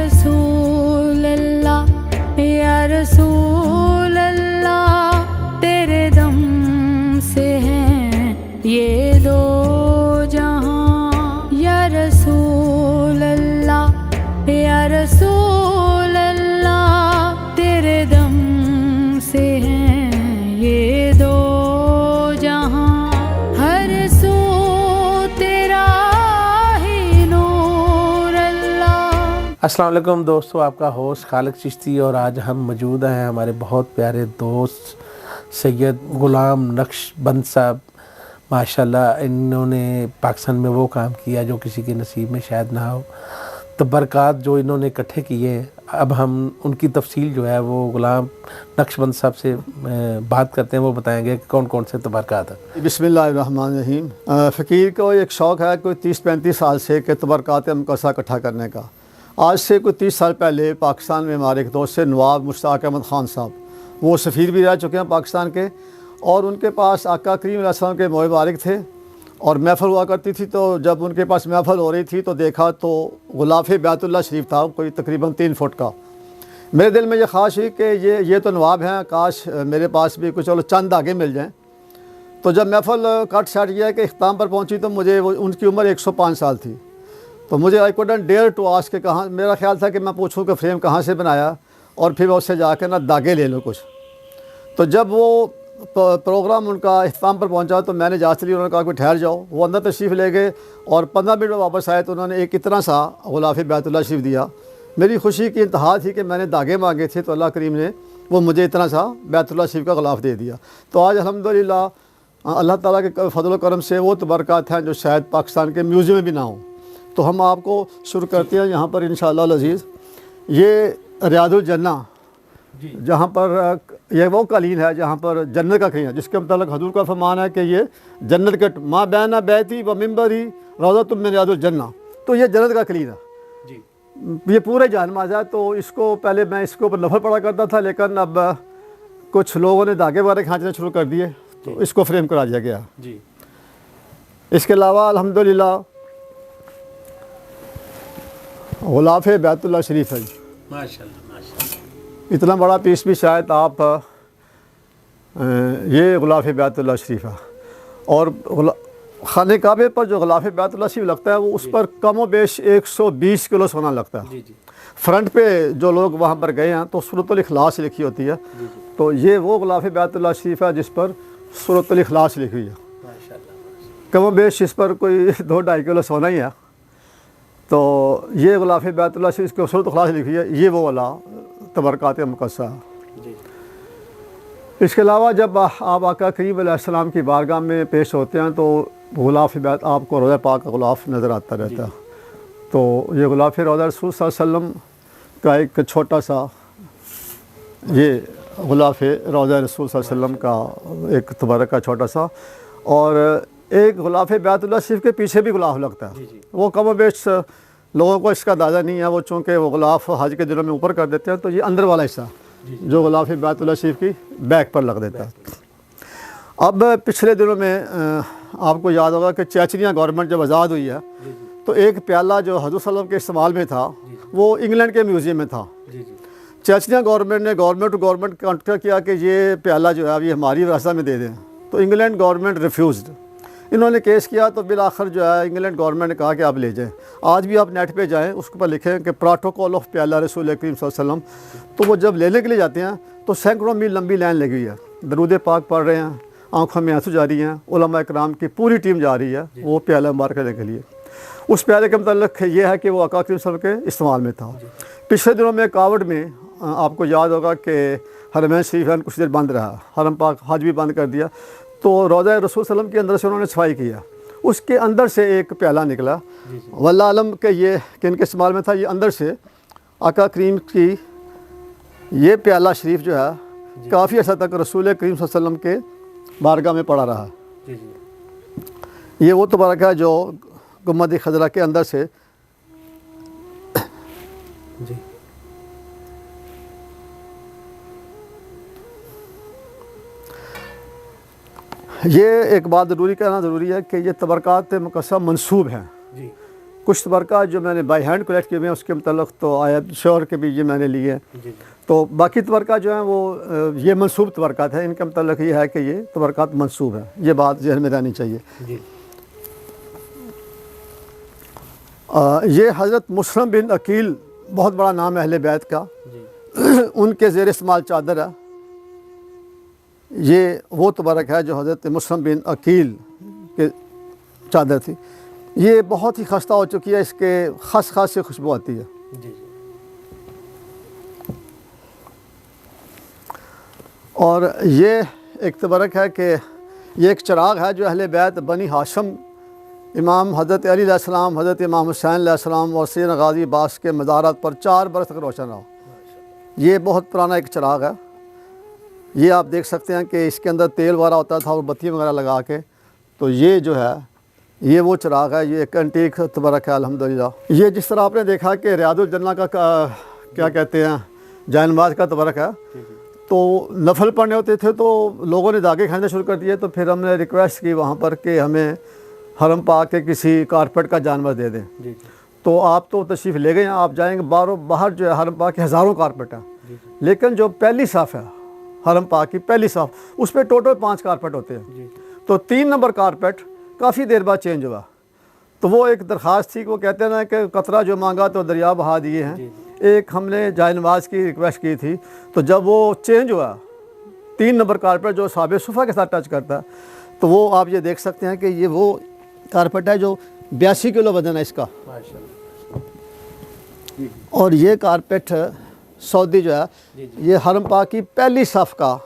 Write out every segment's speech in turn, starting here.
رسول اللہ یا رسول اللہ، تیرے دم سے ہیں یہ دو جہاں، یا رسول اللہ یا رسول اللہ، تیرے دم سے ہیں یہ دو جہاں، ہر سو تیرا ہی نور اللہ۔ السلام علیکم دوستو، آپ کا ہوسٹ خالق چشتی، اور آج ہم موجود ہیں ہمارے بہت پیارے دوست سید غلام نقش بند صاحب۔ ماشاءاللہ انہوں نے پاکستان میں وہ کام کیا جو کسی کے نصیب میں شاید نہ ہو، تبرکات جو انہوں نے اکٹھے کیے ہیں۔ اب ہم ان کی تفصیل جو ہے وہ غلام نقش بند صاحب سے بات کرتے ہیں، وہ بتائیں گے کہ کون کون سے تبرکات ہیں۔ بسم اللہ الرحمن الرحیم۔ فقیر کو ایک شوق ہے کوئی 30-35 سال سے کہ تبرکات مقدسہ اکٹھا کرنے کا۔ آج سے کوئی 30 سال پہلے پاکستان میں ہمارے ایک دوست سے نواب مشتاق احمد خان صاحب، وہ سفیر بھی رہ چکے ہیں پاکستان کے، اور ان کے پاس آقا کریم علیہ السلام کے موئے مبارک تھے اور محفل ہوا کرتی تھی۔ تو جب ان کے پاس محفل ہو رہی تھی تو دیکھا تو غلاف بیت اللہ شریف تھا، کوئی تقریباً 3 فٹ کا۔ میرے دل میں یہ خواہش ہوئی کہ یہ تو نواب ہیں، کاش میرے پاس بھی کچھ چند آگے مل جائیں۔ تو جب محفل کٹ سٹ گیا کہ اختتام پر پہنچی تو مجھے ان کی عمر 105 سال تھی، تو مجھے I couldn't dare to ask کہ کہاں، میرا خیال تھا کہ میں پوچھوں کہ فریم کہاں سے بنایا، اور پھر میں اس سے جا کے داغے لے لوں کچھ۔ تو جب وہ پروگرام ان کا اختتام پر پہنچا تو میں نے اجازت لی، انہوں نے کہا کہ ٹھہر جاؤ۔ وہ اندر تشریف لے گئے اور 15 منٹ میں واپس آئے تو انہوں نے ایک اتنا سا غلاف بیت اللہ شریف دیا۔ میری خوشی کی انتہا تھی کہ میں نے داغے مانگے تھے تو اللہ کریم نے وہ مجھے اتنا سا بیت اللہ شریف کا غلاف دے دیا۔ تو آج الحمدللہ اللہ تعالیٰ کے فضل و کرم سے وہ تبرکات ہیں جو شاید پاکستان کے میوزیم میں بھی نہ ہوں۔ تو ہم آپ کو شروع کرتے ہیں یہاں پر انشاءاللہ العزیز۔ یہ ریاض الجنہ، جہاں پر یہ وہ قالین ہے جہاں پر جنت کا قلین ہے، جس کے متعلق حضور کا فرمان ہے کہ یہ جنت کے ماں بین بیتی و ممبری روضۃ من ریاض الجنہ، تو یہ جنت کا قلین ہے۔ یہ پورے جہنماز ہے۔ تو اس کو پہلے میں اس کے اوپر نفل پڑا کرتا تھا، لیکن اب کچھ لوگوں نے دھاگے وغیرہ کھینچنے شروع کر دیے تو اس کو فریم کرا دیا گیا۔ اس کے علاوہ الحمدللہ غلاف بیت اللہ شریف ہے۔ ماشاءاللہ اتنا بڑا پیس بھی شاید آپ یہ غلاف بیت اللہ شریف ہے۔ اور خانہ کعبے پر جو غلاف بیت اللہ شریف لگتا ہے وہ اس پر کم و بیش 120 کلو سونا لگتا ہے۔ فرنٹ پہ جو لوگ وہاں پر گئے ہیں تو سورۃ الاخلاص لکھی ہوتی ہے، تو یہ وہ غلاف بیت اللہ شریف ہے جس پر سورۃ الاخلاص لکھی ہوئی ہے۔ کم و بیش اس پر کوئی 2-2.5 کلو سونا ہی ہے۔ تو یہ غلاف بیت اللہ شریف کو سورۃ الاخلاص لکھی ہے، یہ وہ والا تبرکات مقدسہ۔ اس کے علاوہ جب آپ آقا کریم علیہ السلام کی بارگاہ میں پیش ہوتے ہیں تو غلاف بیت آپ کو روضہ پاک کا غلاف نظر آتا رہتا ہے۔ تو یہ غلاف روضہ رسول صلی اللہ علیہ وسلم کا ایک چھوٹا سا، یہ غلاف روضہ رسول صلی اللہ علیہ وسلم کا ایک تبرک کا چھوٹا سا، اور ایک غلاف بیت اللہ شریف کے پیچھے بھی غلاف لگتا ہے۔ وہ کم و بیش لوگوں کو اس کا اندازہ نہیں ہے، وہ چونکہ وہ غلاف حج کے دنوں میں اوپر کر دیتے ہیں، تو یہ اندر والا حصہ جو غلاف بیت اللہ شریف کی بیک پر لگ دیتا ہے۔ اب پچھلے دنوں میں آپ کو یاد ہوگا کہ چیچنیا گورنمنٹ جب آزاد ہوئی ہے تو ایک پیالہ جو حضور صلی اللہ علیہ وسلم کے استعمال میں تھا وہ انگلینڈ کے میوزیم میں تھا۔ چیچنیا گورنمنٹ نے گورنمنٹ ٹو گورنمنٹ کانٹیکٹ کیا کہ یہ پیالہ جو ہے یہ ہماری وراثت میں دے دیں، تو انگلینڈ گورنمنٹ ریفیوزڈ۔ انہوں نے کیس کیا تو بالآخر جو ہے انگلینڈ گورنمنٹ نے کہا کہ آپ لے جائیں۔ آج بھی آپ نیٹ پہ جائیں، اس کے اوپر لکھیں کہ پروٹوکول آف پیالہ رسول کریم صلی اللہ علیہ وسلم، تو وہ جب لینے کے لیے جاتے ہیں تو سینکڑوں میل لمبی لائن لگی ہوئی ہے، درود پاک پڑھ رہے ہیں، آنکھوں میں آنسو جاری ہیں، علماء کرام کی پوری ٹیم جا رہی ہے وہ پیالہ مبارک لینے کے لیے۔ اس پیالے کے متعلق یہ ہے کہ وہ آقا کریم صلی اللہ علیہ وسلم کے استعمال میں تھا۔ پچھلے دنوں میں کاوڑ میں آپ کو یاد ہوگا کہ حرمین شریف کچھ دیر بند رہا، حرم پاک حج بھی بند کر دیا، تو روضہ رسول صلی اللہ علیہ وسلم کے اندر سے انہوں نے صفائی کیا، اس کے اندر سے ایک پیالہ نکلا۔ واللہ علم کہ یہ کن کے استعمال میں تھا، یہ اندر سے آقا کریم کی یہ پیالہ شریف جو ہے کافی عرصہ تک رسول کریم صلی اللہ علیہ وسلم کے بارگاہ میں پڑا رہا۔ یہ وہ تبرک ہے جو گنبد خضرا کے اندر سے یہ ایک بات ضروری کہنا ضروری ہے کہ یہ تبرکات مقدسہ منسوب ہیں، کچھ تبرکات جو میں نے بائی ہینڈ کلیکٹ کیے ہوئے ہیں اس کے متعلق تو آئی ایم شیور کہ بھی یہ میں نے لیے ہیں. تو باقی تبرکات جو ہیں وہ یہ منسوب تبرکات ہیں. ان کے متعلق یہ ہے کہ یہ تبرکات منسوب ہیں. یہ بات ذہن میں رہنی چاہیے. یہ حضرت مسلم بن عقیل بہت بڑا نام ہے اہل بیت کا. ان کے زیر استعمال چادر ہے. یہ وہ تبرک ہے جو حضرت مسلم بن عقیل کے چادر تھی. یہ بہت ہی خستہ ہو چکی ہے. اس کے خاص سے خوشبو آتی ہے. اور یہ ایک تبرک ہے کہ یہ ایک چراغ ہے جو اہل بیت بنی ہاشم امام حضرت علی علیہ السلام، حضرت امام حسین علیہ السلام اور سیدنا غازی عباس کے مزارات پر 4 برس تک روشن رہا. یہ بہت پرانا ایک چراغ ہے. یہ آپ دیکھ سکتے ہیں کہ اس کے اندر تیل وغیرہ ہوتا تھا اور بتی وغیرہ لگا کے. تو یہ جو ہے یہ وہ چراغ ہے. یہ ایک انٹیک تبرک ہے الحمدللہ. یہ جس طرح آپ نے دیکھا کہ ریاض الجنہ کا کیا کہتے ہیں جائے نماز کا تبرک ہے. تو نفل پڑھنے ہوتے تھے تو لوگوں نے دھاگے کھینچنا شروع کر دیے. تو پھر ہم نے ریکویسٹ کی وہاں پر کہ ہمیں حرم پاک کے کسی کارپیٹ کا جانور دے دیں. تو آپ تو تشریف لے گئے ہیں. آپ جائیں گے باہر جو ہے حرم پاک کے ہزاروں کارپیٹ ہیں. لیکن جو پہلی صف ہے حرم پاک کی پہلی صف اس پہ ٹوٹل 5 کارپیٹ ہوتے ہیں. تو 3 نمبر کارپیٹ کافی دیر بعد چینج ہوا. تو وہ ایک درخواست تھی کہ وہ کہتے ہیں نا کہ قطرہ جو مانگا تو دریا بہا دیے ہیں. ایک ہم نے جائے نماز کی ریکویسٹ کی تھی. تو جب وہ چینج ہوا 3 نمبر کارپیٹ جو صحابہ صفحہ کے ساتھ ٹچ کرتا ہے تو وہ آپ یہ دیکھ سکتے ہیں کہ یہ وہ کارپیٹ ہے جو 82 کلو وزن ہے اس کا. اور یہ کارپیٹ سعودی جو ہے یہ حرم پاک کی پہلی صف کا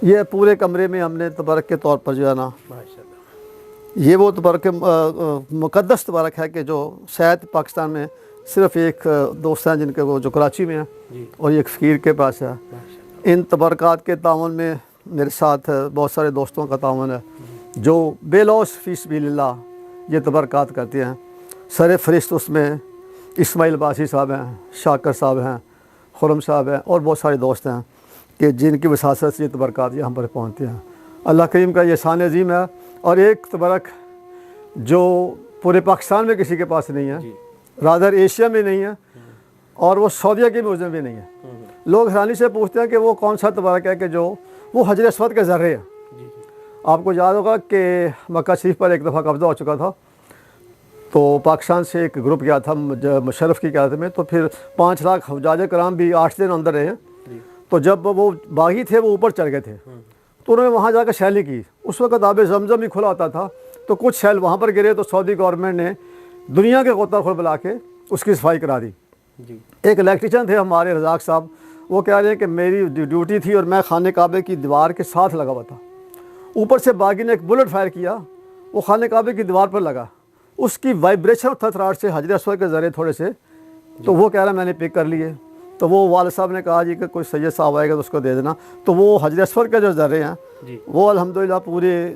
یہ پورے کمرے میں ہم نے تبرک کے طور پر جو ہے نا یہ وہ تبرک مقدس تبرک ہے کہ جو شاید پاکستان میں صرف ایک دوست ہیں جن کے وہ جو کراچی میں ہیں اور ایک فقیر کے پاس ہے. ان تبرکات کے تعاون میں میرے ساتھ بہت سارے دوستوں کا تعاون ہے جو بے لوث فی سبیل اللہ یہ تبرکات کرتے ہیں. سر فہرست اس میں اسماعیل باسی صاحب ہیں، شاکر صاحب ہیں، خرم صاحب ہیں اور بہت سارے دوست ہیں کہ جن کی وساطت سے یہ تبرکات یہاں پر پہنچتے ہیں. اللہ کریم کا یہ شان عظیم ہے. اور ایک تبرک جو پورے پاکستان میں کسی کے پاس نہیں ہے، رادر ایشیا میں نہیں ہے اور وہ سعودیہ کے میوزیم میں نہیں ہے. لوگ حیرانی سے پوچھتے ہیں کہ وہ کون سا تبرک ہے کہ جو وہ حجر اسود کے ذرے ہیں. آپ کو یاد ہوگا کہ مکہ شریف پر ایک دفعہ قبضہ ہو چکا تھا. تو پاکستان سے ایک گروپ گیا تھا مشرف کی قیادت میں. تو پھر 5 لاکھ حجاج کرام بھی 8 دن اندر رہے ہیں. تو جب وہ باغی تھے وہ اوپر چڑھ گئے تھے تو انہوں نے وہاں جا کے شیلی کی. اس وقت آب زمزم بھی کھلا ہوتا تھا تو کچھ شیل وہاں پر گرے. تو سعودی گورنمنٹ نے دنیا کے غوطہ خور بلا کے اس کی صفائی کرا دی. ایک الیکٹریشین تھے ہمارے رزاق صاحب، وہ کہہ رہے ہیں کہ میری ڈیوٹی تھی اور میں خانہ کعبے کی دیوار کے ساتھ لگا ہوا تھا. اوپر سے باغی نے ایک بلٹ فائر کیا، وہ خانہ کعبے کی دیوار پر لگا. اس کی وائبریشن تھرتھراہٹ سے حجر اسود کے ذرے تھوڑے سے تو وہ کہہ رہا میں نے پک کر لیے. تو وہ والد صاحب نے کہا جی کہ کوئی سید صاحب آئے گا تو اس کو دے دینا. تو وہ حجر اسود کے جو ذرے ہیں وہ الحمدللہ پورے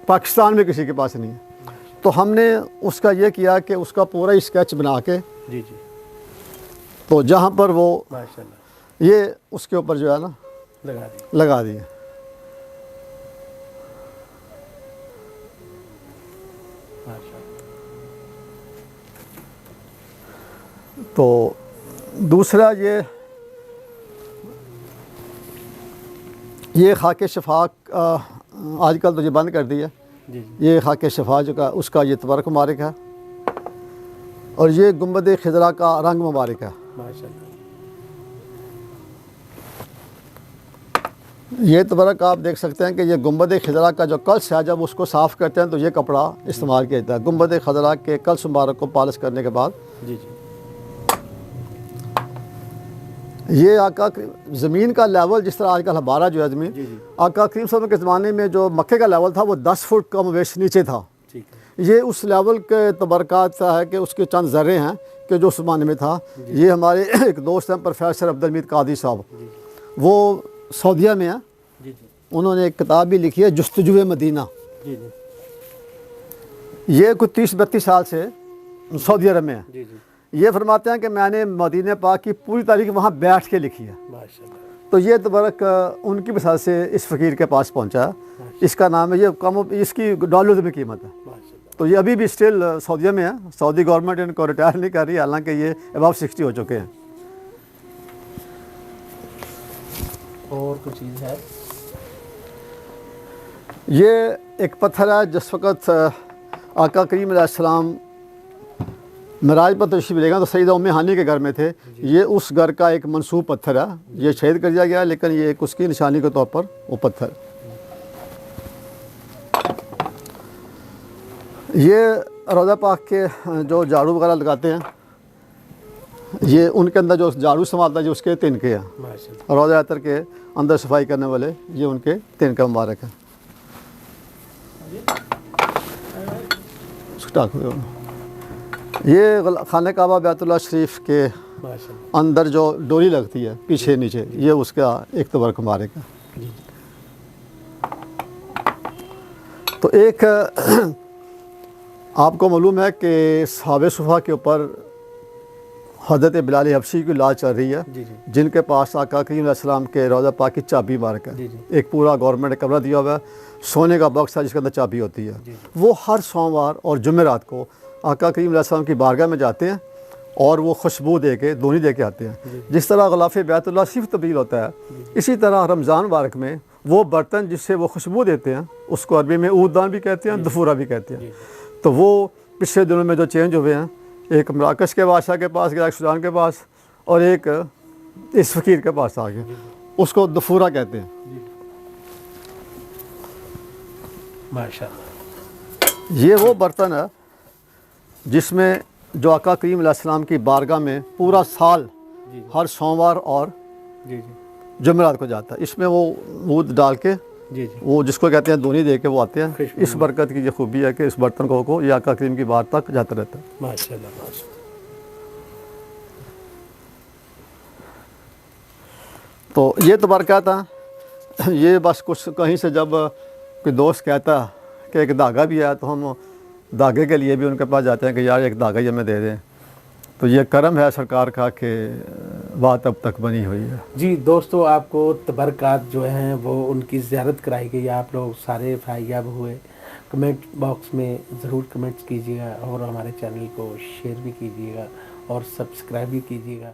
پاکستان میں کسی کے پاس نہیں ہے. تو ہم نے اس کا یہ کیا کہ اس کا پورا اسکیچ بنا کے تو جہاں پر وہ یہ اس کے اوپر جو ہے نا لگا دیے. تو دوسرا یہ خاک شفا آج کل تو یہ بند کر دی ہے. یہ خاک شفا جو کا اس کا یہ تبرک مبارک ہے. اور یہ گنبد خضرا کا رنگ مبارک ہے. یہ تبرک آپ دیکھ سکتے ہیں کہ یہ گنبد خضرا کا جو کلش ہے جب اس کو صاف کرتے ہیں تو یہ کپڑا استعمال کیا جاتا ہے. گنبد خضرا کے کلش مبارک کو پالش کرنے کے بعد یہ آقا زمین کا لیول جس طرح آج کل ہمارا جو ہے زمین آقا کریم صلی اللہ علیہ وسلم کے زمانے میں جو مکے کا لیول تھا وہ 10 فٹ کم بیش نیچے تھا. یہ اس لیول کے تبرکات ہے کہ اس کے چند ذرے ہیں کہ جو اس زمانے میں تھا. یہ ہمارے ایک دوست ہیں پروفیسر عبدالحمید قادری صاحب، وہ سعودیہ میں ہیں. انہوں نے ایک کتاب بھی لکھی ہے جستجو مدینہ. یہ کچھ 30-32 سال سے سعودی عرب میں ہیں. یہ فرماتے ہیں کہ میں نے مدینہ پاک کی پوری تاریخ وہاں بیٹھ کے لکھی ہے. تو یہ تبرک ان کی مثال سے اس فقیر کے پاس پہنچا. اس کا نام ہے یہ کم اس کی $1 میں قیمت ہے. تو یہ ابھی بھی اسٹل سعودیہ میں ہے. سعودی گورنمنٹ ان کو ریٹائر نہیں کر رہی، حالانکہ یہ ابو 60 ہو چکے ہیں. اور کچھ چیز ہے؟ یہ ایک پتھر ہے جس وقت آقا کریم علیہ السلام معراج پر تشریف لے گئے تو سیدہ ام ہانی کے گھر میں تھے. یہ اس گھر کا ایک منسوب پتھر ہے. یہ شہید کر دیا گیا ہے، لیکن یہ ایک اس کی نشانی کے طور پر وہ پتھر. یہ روضہ پاک کے جو جھاڑو وغیرہ لگاتے ہیں، یہ ان کے اندر جو جھاڑو سنبھالتا ہے، جو اس کے تنکے ہیں. روضہ عطر کے اندر صفائی کرنے والے یہ ان کے تنکے مبارک ہیں. یہ خانہ کعبہ بیت اللہ شریف کے اندر جو ڈوری لگتی ہے پیچھے نیچے، یہ اس کا ایک تبرک مبارک ہے. تو ایک آپ کو معلوم ہے کہ صحابہ صفحہ کے اوپر حضرت بلال حبشی کی لاج چل رہی ہے، جن کے پاس آقا کریم علیہ السلام کے روضہ پاک کی چابی مبارک ہے. ایک پورا گورنمنٹ نے کمرہ دیا ہوا ہے، سونے کا باکس ہے جس کے اندر چابی ہوتی ہے. وہ ہر سوموار اور جمعرات کو آقا کریم علیہ السلام کی بارگاہ میں جاتے ہیں اور وہ خوشبو دے کے دونی دے کے آتے ہیں. جس طرح غلاف بیت اللہ شریف تبدیل ہوتا ہے، اسی طرح رمضان مبارک میں وہ برتن جس سے وہ خوشبو دیتے ہیں اس کو عربی میں عوددان بھی کہتے ہیں، دفورہ بھی کہتے ہیں. تو وہ پچھلے دنوں میں جو چینج ہوئے ہیں، ایک مراکش کے بادشاہ کے پاس گیا، ایک سوڈان کے پاس، اور ایک اس فقیر کے پاس آ گیا. اس کو دفورہ کہتے ہیں. ماشاءاللہ. یہ وہ برتن ہے جس میں جو آقا کریم علیہ السلام کی بارگاہ میں پورا سال ہر سوموار اور جمعرات کو جاتا ہے. اس میں وہ عود ڈال کے وہ جس کو کہتے ہیں دونی دے کے وہ آتے ہیں. اس برکت کی یہ خوبی ہے کہ اس برتن کو یہ آقا کریم کی بار تک جاتا رہتا ہے. ماشاءاللہ ماشاءاللہ. تو یہ تو برکات ہیں. یہ بس کچھ کہیں سے جب کوئی دوست کہتا کہ ایک دھاگا بھی ہے تو ہم دھاگے کے لیے بھی ان کے پاس جاتے ہیں کہ یار ایک دھاگا ہی ہمیں دے دیں. تو یہ کرم ہے سرکار کا کہ بات اب تک بنی ہوئی ہے. جی دوستو، آپ کو تبرکات جو ہیں وہ ان کی زیارت کرائی گئی. آپ لوگ سارے فائیاب ہوئے. کمنٹ باکس میں ضرور کمنٹس کیجیے گا اور ہمارے چینل کو شیئر بھی کیجیے گا اور سبسکرائب بھی کیجیے گا.